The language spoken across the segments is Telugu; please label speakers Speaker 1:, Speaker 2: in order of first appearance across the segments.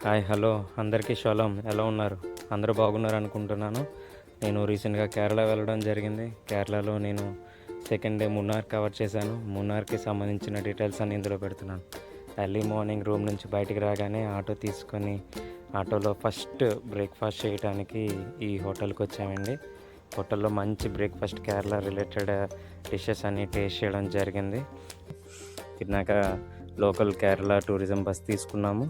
Speaker 1: హాయ్ హలో అందరికీ షలోమ్. ఎలా ఉన్నారు? అందరూ బాగున్నారు అనుకుంటున్నాను. నేను రీసెంట్గా కేరళ వెళ్ళడం జరిగింది. కేరళలో నేను సెకండ్ డే మున్నార్ కవర్ చేశాను. మున్నార్కి సంబంధించిన డీటెయిల్స్ అన్ని ఇందులో పెడుతున్నాను. ఎర్లీ మార్నింగ్ రూమ్ నుంచి బయటికి రాగానే ఆటో తీసుకొని ఆటోలో ఫస్ట్ బ్రేక్ఫాస్ట్ చేయడానికి ఈ హోటల్కి వచ్చామండి. హోటల్లో మంచి బ్రేక్ఫాస్ట్ కేరళ రిలేటెడ్ డిషెస్ అన్నీ టేస్ట్ చేయడం జరిగింది. తిన్నాక లోకల్ కేరళ టూరిజం బస్ తీసుకున్నాము.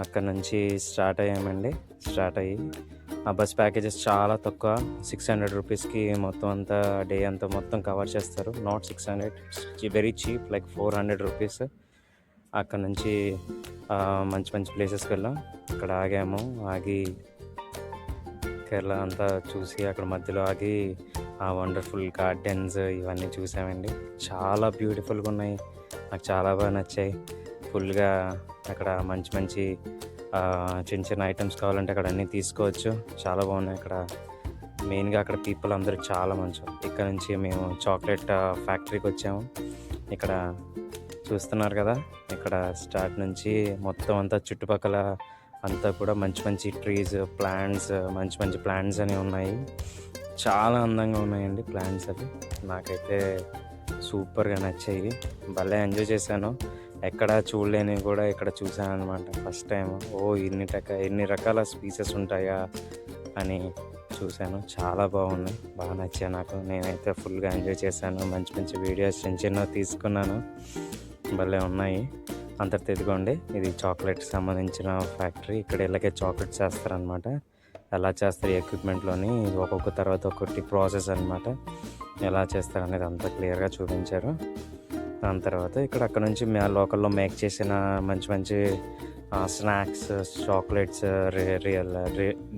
Speaker 1: అక్కడ నుంచి స్టార్ట్ అయ్యామండి. స్టార్ట్ అయ్యి ఆ బస్ ప్యాకేజెస్ చాలా తక్కువ, 600 రూపీస్కి మొత్తం అంతా డే అంతా మొత్తం కవర్ చేస్తారు. Not 600, very cheap, like 400 rupees. అక్కడ నుంచి మంచి మంచి ప్లేసెస్కి వెళ్ళాం. అక్కడ ఆగాము. ఆగి కేరళ అంతా చూసి అక్కడ మధ్యలో ఆగి ఆ వండర్ఫుల్ గార్డెన్స్ ఇవన్నీ చూసామండి. చాలా బ్యూటిఫుల్గా ఉన్నాయి. నాకు చాలా బాగా నచ్చాయి. ఫుల్గా అక్కడ మంచి మంచి చిన్న చిన్న ఐటమ్స్ కావాలంటే అక్కడ అన్నీ తీసుకోవచ్చు. చాలా బాగున్నాయి. అక్కడ మెయిన్గా అక్కడ పీపుల్ అందరూ చాలా మంచిగా. ఇక్కడ నుంచి మేము చాక్లెట్ ఫ్యాక్టరీకి వచ్చాము. ఇక్కడ చూస్తున్నారు కదా, ఇక్కడ స్టార్ట్ నుంచి మొత్తం అంతా చుట్టుపక్కల అంతా కూడా మంచి మంచి ట్రీస్, ప్లాంట్స్, మంచి మంచి ప్లాంట్స్ అనేవి ఉన్నాయి. చాలా అందంగా ఉన్నాయండి ప్లాంట్స్ అవి. నాకైతే సూపర్గా నచ్చాయి. భలే ఎంజాయ్ చేశాను. ఎక్కడ చూడలేని కూడా ఇక్కడ చూశాను అనమాట ఫస్ట్ టైం. ఇన్ని రకాల స్పీసెస్ ఉంటాయా అని చూశాను. చాలా బాగున్నాయి, బాగా నచ్చాయి నాకు. నేనైతే ఫుల్గా ఎంజాయ్ చేశాను. మంచి మంచి వీడియోస్ చిన్న తీసుకున్నాను. భలే ఉన్నాయి. అంతటితో ఇదిగోండి, ఇది చాక్లెట్కి సంబంధించిన ఫ్యాక్టరీ. ఇక్కడ ఇలాగే చాక్లెట్స్ చేస్తారనమాట. ఎలా చేస్తారు ఎక్విప్మెంట్లోని ఒక్కొక్క తర్వాత ఒక్కొక్కటి ప్రాసెస్ అనమాట. ఎలా చేస్తారు అనేది అంతా క్లియర్గా చూపించారు. దాని తర్వాత అక్కడ నుంచి లోకల్లో మేక్ చేసిన మంచి మంచి snacks, chocolates,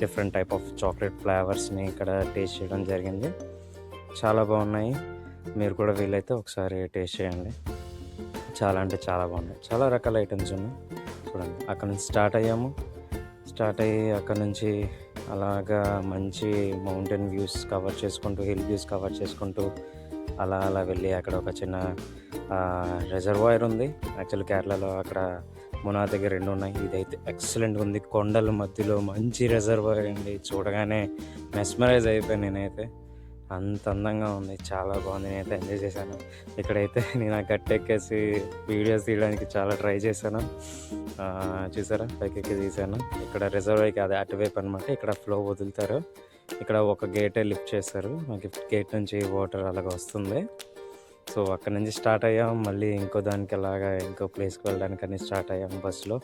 Speaker 1: different type of chocolate ఫ్లేవర్స్ని ఇక్కడ టేస్ట్ చేయడం జరిగింది. చాలా బాగున్నాయి. మీరు కూడా వీలైతే ఒకసారి టేస్ట్ చేయండి. చాలా అంటే చాలా బాగున్నాయి. చాలా రకాల ఐటమ్స్ ఉన్నాయి చూడండి. అక్కడ నుంచి స్టార్ట్ అయ్యాము. స్టార్ట్ అయ్యి అక్కడ నుంచి అలాగా మంచి మౌంటైన్ వ్యూస్ కవర్ చేసుకుంటూ, హిల్ వ్యూస్ కవర్ చేసుకుంటూ అలా అలా వెళ్ళి అక్కడ ఒక చిన్న రిజర్వాయర్ ఉంది. యాక్చువల్లీ కేరళలో అక్కడ మునార్ దగ్గర 2 ఉన్నాయి. ఇదైతే ఎక్సలెంట్ ఉంది. కొండల మధ్యలో మంచి రిజర్వాయర్ అండి. చూడగానే మెస్మరైజ్ అయిపోయాను నేనైతే. అంత అందంగా ఉంది, చాలా బాగుంది. నేనైతే ఎంజాయ్ చేశాను. ఇక్కడైతే నేను గట్టెక్కేసి వీడియోస్ తీయడానికి చాలా ట్రై చేశాను. చూసారా, పైకెక్కి తీశాను. ఇక్కడ రిజర్వాయర్కి అది అటువైపు అనమాట. ఇక్కడ ఫ్లో వదులుతారు. ఇక్కడ ఒక గేటే లిఫ్ట్ చేస్తారు. గేట్ నుంచి వాటర్ అలాగ వస్తుంది. సో అక్కడ నుంచి స్టార్ట్ అయ్యాం. మళ్ళీ ఇంకో దానికి అలాగా ఇంకో ప్లేస్కి వెళ్ళడానికి అని స్టార్ట్ అయ్యాం బస్సులో.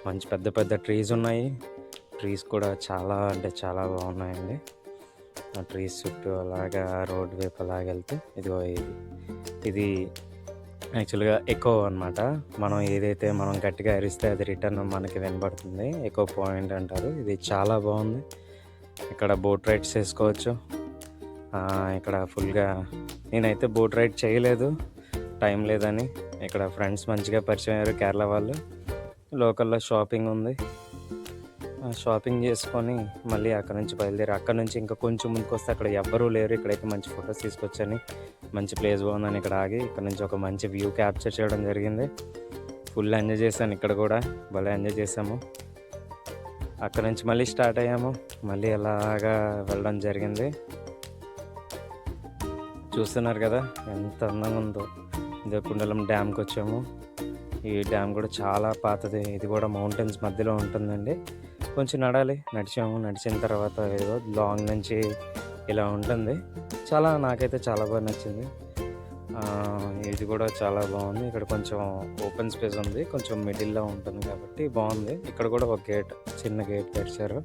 Speaker 1: మంచి పెద్ద పెద్ద ట్రీస్ ఉన్నాయి. ట్రీస్ కూడా చాలా అంటే చాలా బాగున్నాయండి. ఆ ట్రీస్ చుట్టూ అలాగా రోడ్ వైపు అలాగ వెళ్తే ఇదిగో ఇది యాక్చువల్గా ఎకో అనమాట. మనం ఏదైతే మనం గట్టిగా అరిస్తే అది రిటర్న్ మనకి వినబడుతుంది. ఎకో పాయింట్ అంటారు. ఇది చాలా బాగుంది. ఇక్కడ బోట్ రైడ్స్ చేసుకోవచ్చు. ఇక్కడ ఫుల్గా నేనైతే బోట్ రైడ్ చేయలేదు, టైం లేదని. ఇక్కడ ఫ్రెండ్స్ మంచిగా పరిచయం అయ్యారు, కేరళ వాళ్ళు. లోకల్లో షాపింగ్ ఉంది. షాపింగ్ చేసుకొని మళ్ళీ అక్కడ నుంచి బయలుదేరి అక్కడ నుంచి ఇంకా కొంచెం ముందుకు వస్తే అక్కడ ఎవ్వరూ లేరు. ఇక్కడైతే మంచి ఫొటోస్ తీసుకొచ్చని, మంచి ప్లేస్ బాగుందని ఇక్కడ ఆగి ఇక్కడ నుంచి ఒక మంచి వ్యూ క్యాప్చర్ చేయడం జరిగింది. ఫుల్ ఎంజాయ్ చేశాను. ఇక్కడ కూడా భలే ఎంజాయ్ చేసాము. అక్కడ నుంచి మళ్ళీ స్టార్ట్ అయ్యాము. మళ్ళీ అలాగా వెళ్ళడం జరిగింది. చూస్తున్నారు కదా ఎంత అందంగా ఉందో. ఇదే కుండలం డ్యామ్కి వచ్చాము. ఈ డ్యామ్ కూడా చాలా పాతది. ఇది కూడా మౌంటైన్స్ మధ్యలో ఉంటుందండి. కొంచెం నడిచాము. నడిచిన తర్వాత ఏదో లాంగ్ నుంచి ఇలా ఉంటుంది. నాకైతే చాలా బాగా నచ్చింది. ఇది కూడా చాలా బాగుంది. ఇక్కడ కొంచెం ఓపెన్ స్పేస్ ఉంది, కొంచెం మిడిల్లో ఉంటుంది కాబట్టి బాగుంది. ఇక్కడ కూడా ఒక చిన్న గేట్ తెరిచారు.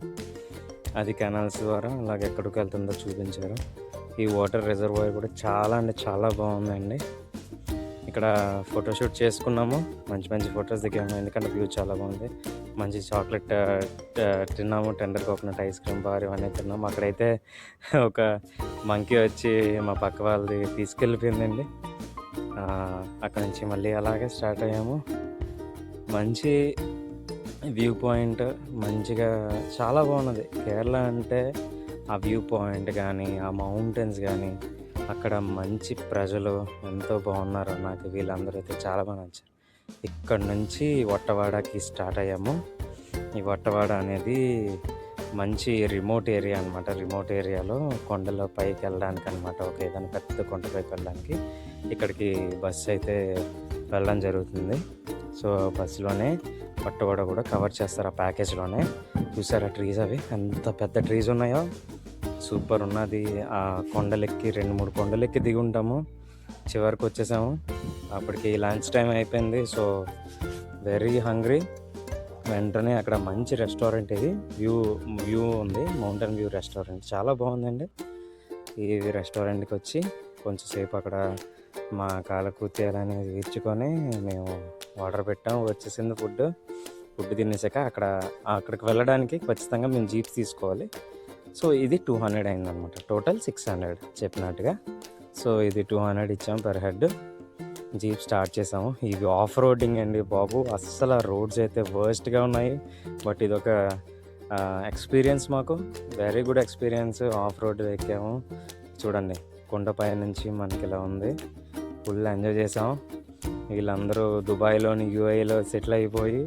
Speaker 1: అది కెనాల్స్ ద్వారా అలాగే ఎక్కడికి వెళ్తుందో చూపించారు. ఈ వాటర్ రిజర్వాయర్ కూడా చాలా అంటే చాలా బాగుందండి. ఇక్కడ ఫోటోషూట్ చేసుకున్నాము. మంచి మంచి ఫొటోస్ దిగాము. ఎందుకంటే వ్యూ చాలా బాగుంది. మంచి చాక్లెట్ తిన్నాము. Tender coconut ice cream bar ఇవన్నీ తిన్నాము. అక్కడైతే ఒక మంకీ వచ్చి మా పక్క వాళ్ళది తీసుకెళ్ళిపోయిందండి. అక్కడ నుంచి మళ్ళీ అలాగే స్టార్ట్ అయ్యాము. మంచి వ్యూ పాయింట్, మంచిగా చాలా బాగున్నది. కేరళ అంటే ఆ వ్యూ పాయింట్ కానీ, ఆ మౌంటైన్స్ కానీ, అక్కడ మంచి ప్రజలు ఎంతో బాగున్నారు. నాకు వీళ్ళందరూ అయితే చాలా బాగా నచ్చారు. ఇక్కడ నుంచి వట్టవాడకి స్టార్ట్ అయ్యాము. ఈ వట్టవాడ అనేది మంచి రిమోట్ ఏరియా అనమాట. రిమోట్ ఏరియాలో కొండల పైకి వెళ్ళడానికి అనమాట. ఒక ఏదైనా పెద్ద కొండ పైకి వెళ్ళడానికి ఇక్కడికి బస్సు అయితే వెళ్ళడం జరుగుతుంది. సో బస్సులోనే వట్టవాడ కూడా కవర్ చేస్తారు ఆ ప్యాకేజ్లోనే. చూసారా ట్రీస్ అవి ఎంత పెద్ద ట్రీస్ ఉన్నాయో, సూపర్ ఉన్నది. ఆ కొండలెక్కి 2-3 కొండలెక్కి దిగి ఉంటాము, చివరికి వచ్చేసాము. అప్పటికి లంచ్ టైం అయిపోయింది. So very hungry. వెంటనే అక్కడ మంచి రెస్టారెంట్, ఇది వ్యూ ఉంది, మౌంటైన్ వ్యూ రెస్టారెంట్, చాలా బాగుందండి. ఈ రెస్టారెంట్కి వచ్చి కొంచెంసేపు అక్కడ మా కాలకృత్యాలు తీర్చుకొని మేము ఆర్డర్ పెట్టాము. వచ్చేసింది ఫుడ్ తినేసాక అక్కడికి వెళ్ళడానికి ఖచ్చితంగా మేము జీప్ తీసుకోవాలి. సో ఇది 200 అయిందనమాట, టోటల్ 600 చెప్పినట్టుగా. సో ఇది 200 ఇచ్చాము పర్ హెడ్. జీప్ స్టార్ట్ చేసాము. ఇది ఆఫ్ రోడింగ్ అండి బాబు, అస్సలు రోడ్స్ అయితే వర్స్ట్గా ఉన్నాయి. బట్ ఇది ఒక ఎక్స్పీరియన్స్, మాకు very good experience. Of road ఎక్కాము, చూడండి కొండపై నుంచి మనకి ఇలా ఉంది. ఫుల్ ఎంజాయ్ చేసాము. వీళ్ళందరూ దుబాయ్లోని యూఏఈలో సెటిల్ అయిపోయి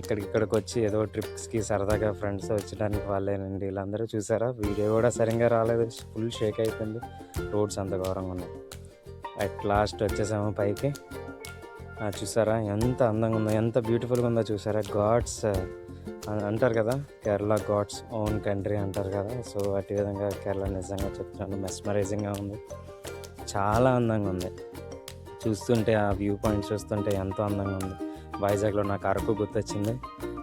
Speaker 1: ఇక్కడికి వచ్చి ఏదో ట్రిప్స్కి సరదాగా ఫ్రెండ్స్ వచ్చడానికి వాళ్ళేనండి వీళ్ళందరూ. చూసారా వీడియో కూడా సరిగ్గా రాలేదు, ఫుల్ షేక్ అయిపోయింది, రోడ్స్ అంత ఘోరంగా ఉన్నాయి. అట్ లాస్ట్ వచ్చేసాము పైకి. చూసారా ఎంత అందంగా ఉందో, ఎంత బ్యూటిఫుల్గా ఉందో చూసారా. గాడ్స్ అంటారు కదా, కేరళ గాడ్స్ ఓన్ కంట్రీ అంటారు కదా. సో అటు విధంగా కేరళ నిజంగా చెప్తున్నాను, మెస్మరైజింగ్గా ఉంది, చాలా అందంగా ఉంది. చూస్తుంటే ఆ వ్యూ పాయింట్ చూస్తుంటే ఎంతో అందంగా ఉంది. వైజాగ్లో నాకు అరకు గుర్తొచ్చింది.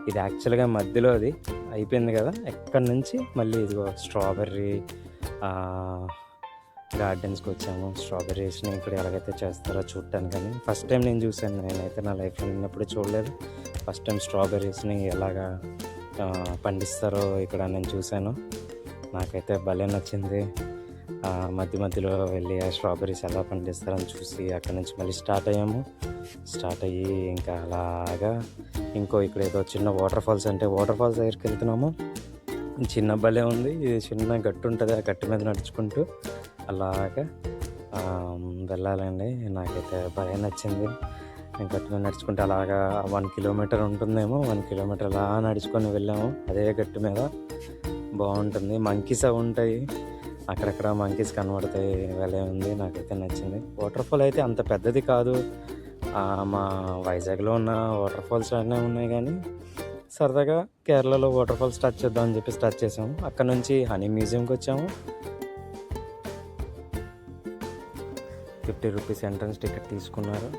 Speaker 1: ఇది యాక్చువల్గా మధ్యలో అది అయిపోయింది కదా, ఎక్కడి నుంచి మళ్ళీ ఇదిగో స్ట్రాబెర్రీ గార్డెన్స్కి వచ్చాము. స్ట్రాబెర్రీస్ని ఇక్కడ ఎలాగైతే చేస్తారో చూడటానికి కానీ ఫస్ట్ టైం నేను చూశాను. నేనైతే నా లైఫ్లో నిన్నప్పుడు చూడలేదు. ఫస్ట్ టైం స్ట్రాబెర్రీస్ని ఎలాగా పండిస్తారో ఇక్కడ నేను చూశాను. నాకైతే భలే నచ్చింది. మధ్యలో వెళ్ళి ఆ స్ట్రాబెర్రీస్ ఎలా పండిస్తారని చూసి అక్కడ నుంచి మళ్ళీ స్టార్ట్ అయ్యి ఇంకా అలాగా ఇక్కడ ఏదో చిన్న వాటర్ ఫాల్స్ దగ్గరికి వెళ్తున్నాము. చిన్న భలే ఉంది, ఇది చిన్న గట్టు ఉంటుంది, ఆ గట్టు మీద నడుచుకుంటూ అలాగా వెళ్ళాలండి. నాకైతే భలే నచ్చింది. నేను గట్టు మీద నడుచుకుంటూ అలాగా 1 కిలోమీటర్ ఉంటుందేమో, 1 కిలోమీటర్ అలా నడుచుకొని వెళ్ళాము. అదే గట్టు మీద బాగుంటుంది. మంకీస్ అవి ఉంటాయి, అక్కడక్కడ మంకీస్ కనబడతాయి, భలే ఉంది, నాకైతే నచ్చింది. వాటర్ ఫాల్ అయితే అంత పెద్దది కాదు, మా వైజాగ్లో ఉన్న వాటర్ ఫాల్స్ అన్నీ ఉన్నాయి, కానీ సరదాగా కేరళలో వాటర్ ఫాల్స్ స్టార్ట్ చేద్దామని చెప్పి స్టార్ట్ చేసాము. అక్కడ నుంచి హనీ మ్యూజియంకి వచ్చాము. 50 రూపీస్ ఎంట్రన్స్ టికెట్ తీసుకున్నారు.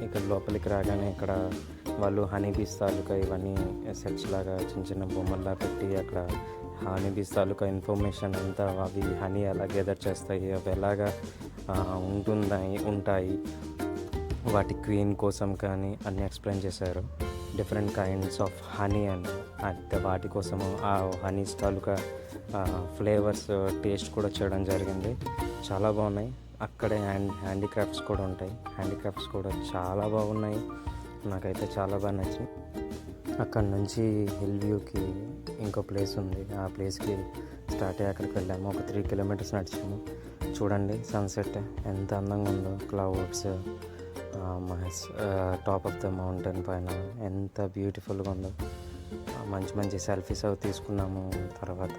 Speaker 1: ఇక్కడ లోపలికి రాగానే ఇక్కడ వాళ్ళు హనీ బీస్ తాలూకా ఇవన్నీ సెట్స్ లాగా చిన్న బొమ్మల్లా పెట్టి అక్కడ హనీ బీస్ తాలూకా ఇన్ఫర్మేషన్ అంతా, అవి హనీ ఎలా గెదర్ చేస్తాయి, అవి ఎలాగా ఉంటాయి, వాటి క్వీన్ కోసం కానీ అన్నీ ఎక్స్ప్లెయిన్ చేశారు. డిఫరెంట్ కైండ్స్ ఆఫ్ హనీ అని, వాటి కోసము ఆ హనీస్ తాలూకా ఫ్లేవర్స్ టేస్ట్ కూడా చేయడం జరిగింది. చాలా బాగున్నాయి. అక్కడే హ్యాండీక్రాఫ్ట్స్ కూడా ఉంటాయి. హ్యాండీక్రాఫ్ట్స్ కూడా చాలా బాగున్నాయి, నాకైతే చాలా బాగా నచ్చింది. అక్కడ నుంచి హిల్ వ్యూకి ఇంకో ప్లేస్ ఉంది, ఆ ప్లేస్కి స్టార్ట్ అయ్యి అక్కడికి వెళ్ళాము. ఒక 3 కిలోమీటర్స్ నడిచాము. చూడండి సన్సెట్ ఎంత అందంగా ఉందో, clouds top of the mountain పైన ఎంత బ్యూటిఫుల్గా ఉందో. మంచి సెల్ఫీస్ అవి తీసుకున్నాము. తర్వాత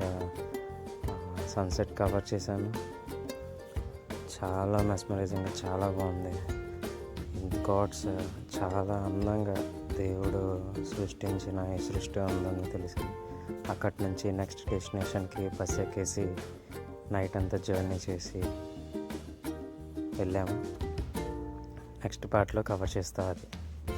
Speaker 1: సన్సెట్ కవర్ చేశాను. చాలా మెస్మరైజింగ్గా చాలా బాగుంది. గాడ్స్ చాలా అందంగా దేవుడు సృష్టించిన ఈ సృష్టి ఉందని తెలిసింది. అక్కడి నుంచి నెక్స్ట్ డెస్టినేషన్కి బస్ ఎక్కేసి నైట్ అంతా జర్నీ చేసి వెళ్ళాము. నెక్స్ట్ పార్ట్లో కవర్ చేస్తా అది.